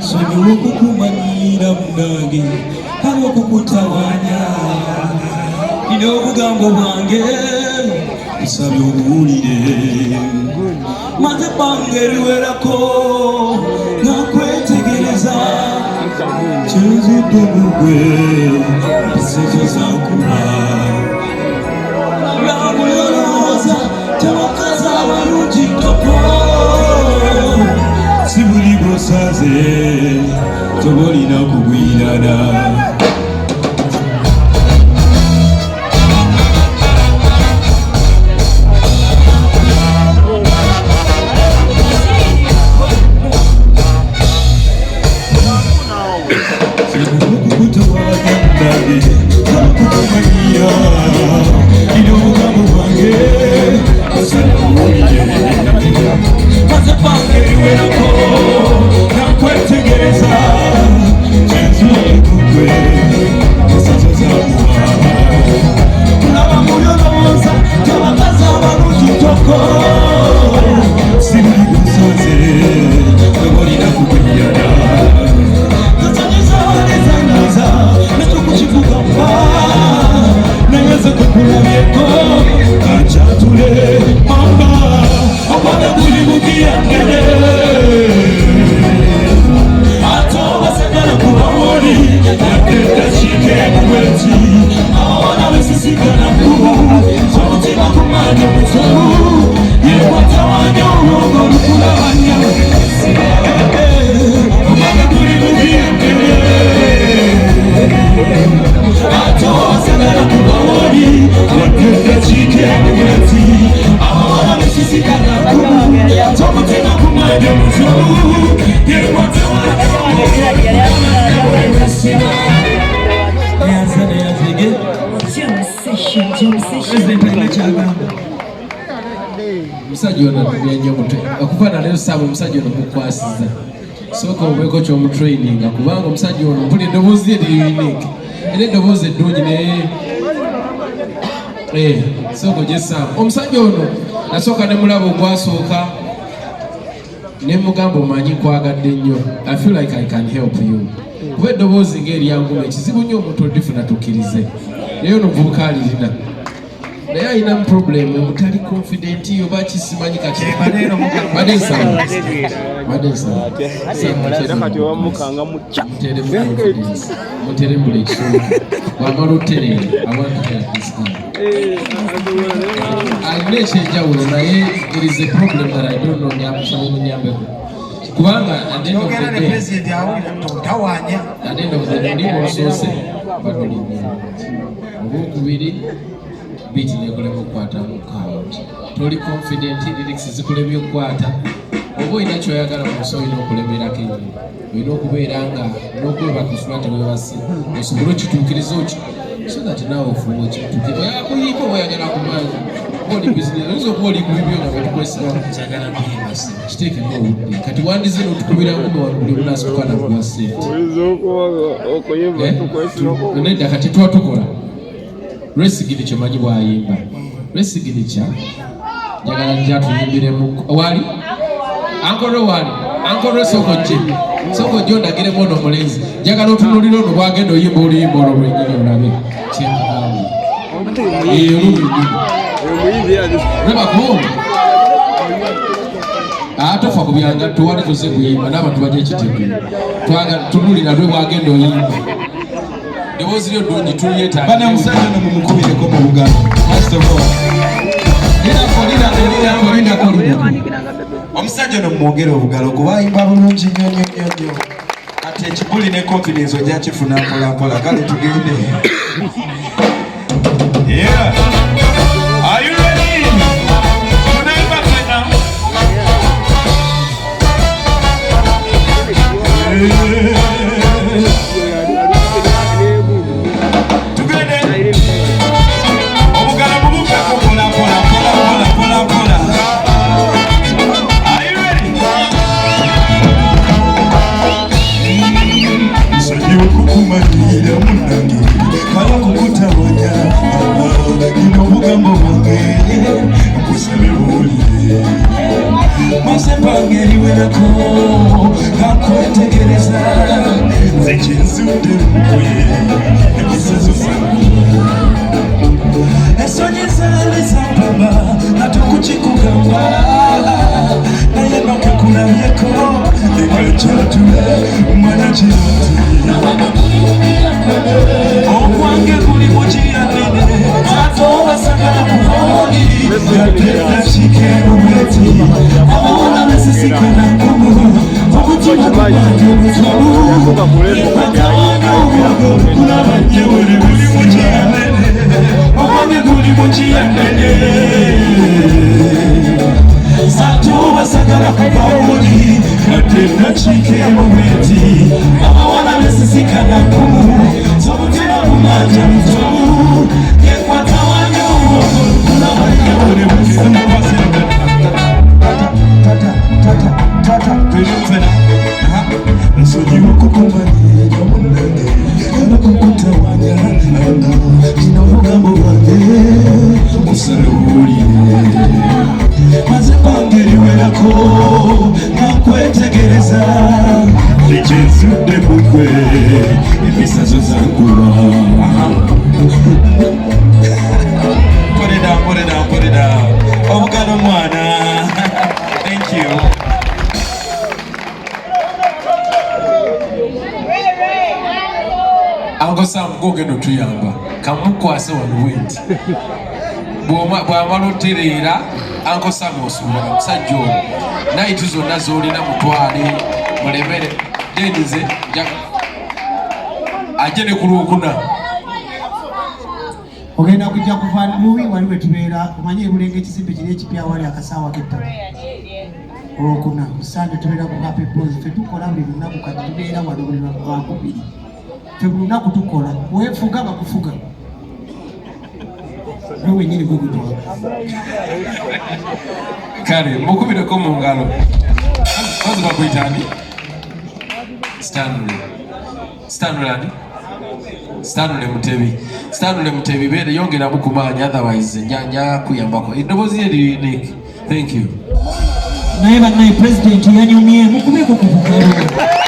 Sono kukumanira munange abo kukutawanya ino obugambo bwange nsabye obuwulire maze bange liwerako nakwetegereza kyenzudde mugwe mpisezo zankuba namulolooza tebakaza abalungi toko si buli bwosaze tobolina kugwirana Musajja ono nnyo mutwe okuva na leero saabu omusajja ono mukwasiza sooka obeeko ky'omutraininga kubanga omusajja ono mpulira eddoboozi lye liri unique era eddoboozi eddungi naye sooka ogyessaamu omusajja ono nasooka ne mulaba ogwasooka ne mugamba omanyi nkwagadde nnyo I feel like I can help you kuba eddoboozi ng'eryangume ekizibu nnyo omuntu odifuna tukkirize naye ono omuvubuka alirina naye alinamu problemu mutali confident oba kisimanyi kati muteremula ekisooka wamala oterere alina ekyenjawulo naye there is a problem that I don't know nyakusaba omunyambeko kubanga adenda olimu olusoose badolinya obwokubiri biti nekulema okukwata mu count toli confident lyrics zikulemye okukwata oba olina kyoyagala mu nsi olina okulemerako ennyo olina okubeera nga n'okwebaka osula tewebasi osobole okituukiriza okyo so that naawe ofuba okituukire oyagala kuyimba oba oyagala kumanyi oli business oyinza okuba oli kubibyo nga betukwesibamu kiteekeko obudde kati wandize n'otukubira nguma buli munasituka nakuwa sente nedda kati tuba tukola lwesigiri kyomanyi bwayimba lwesigiri kya njagala njatuyimbiremu wali ankole wali ankole soko jjo ndagiremu ono omulenzi njagala otunulira ono bwagenda oyimba oluyimba olwo lwenyini olabe kyenkaamu tofa kubyanga tuwali tuze kuyimba n'abantu bajja ekitegeera tunulira lwe bwagenda oyimba eddoboozi lyo ddungi tulyetaaga bana musajja ono mumukubireko mu bugalo omusajja ono mumwogere obugalo kuba ayimba bulungi nnyo ate ekibuli ne confidence ojja kifuna mpolampola kale tugende. Yeah. Are you ready? Tunaimba tena. Tugende. Obugala buluka pola pola. Are you ready? Sayo kukumanira munange kala kukutawanya ino bugambo bwange nkusabe buwulire maze mbange liwerako okwange kuli mukiyanene atoba sagala kuholi yatenda kikero bweti abawala besisikana nkumu omutima gwange omutulu ekwatawana obwago kulaba nyewere kuli mukiyanene okwange kuli mukiyanene atoba sagala kuholi yatenda kikero bweti abawala besisikana nkumu omutima gwange omutulu ekwatawana obwago kulaba nyewere kuli mukiyanene Tata, nsonyiwa kukumanya munange era kukutawanya kino obugambo bwange musale buwulire maze bangeriwerako nankwetegereza ekyensudde mugwe emisazo zankuba Put it down. Omugalo omwana. Thank you. Uncle Sam, go get no tuyamba. Kamukwase wano wendi. Bwamala otereera Uncle Sam osubira musajja ono nayitu zonna z'olina mutwale mulemere dendize ajje ne ku Lwokuna. Ogenda kujja kuva mubi wali wetubeera omanye ebulenge ekizimbe kiri ekipya wali akasaawa k'ettaka Olwokuna kusande tubeera ku happy boys ffe tukola buli lunaku kati tubeera wano buli lwakubiri ffe buli lunaku tukola weefuga bakufuga gwe wenyini gugutwala kale mukubireko mu ngalo kozi bakuyitani Stanley Mutebi bere yongera mukumanya otherwise nyanya kuyambako edobozi eri unique. Thank you. Naye bannaye president yanyumye mukubeko ku bukalo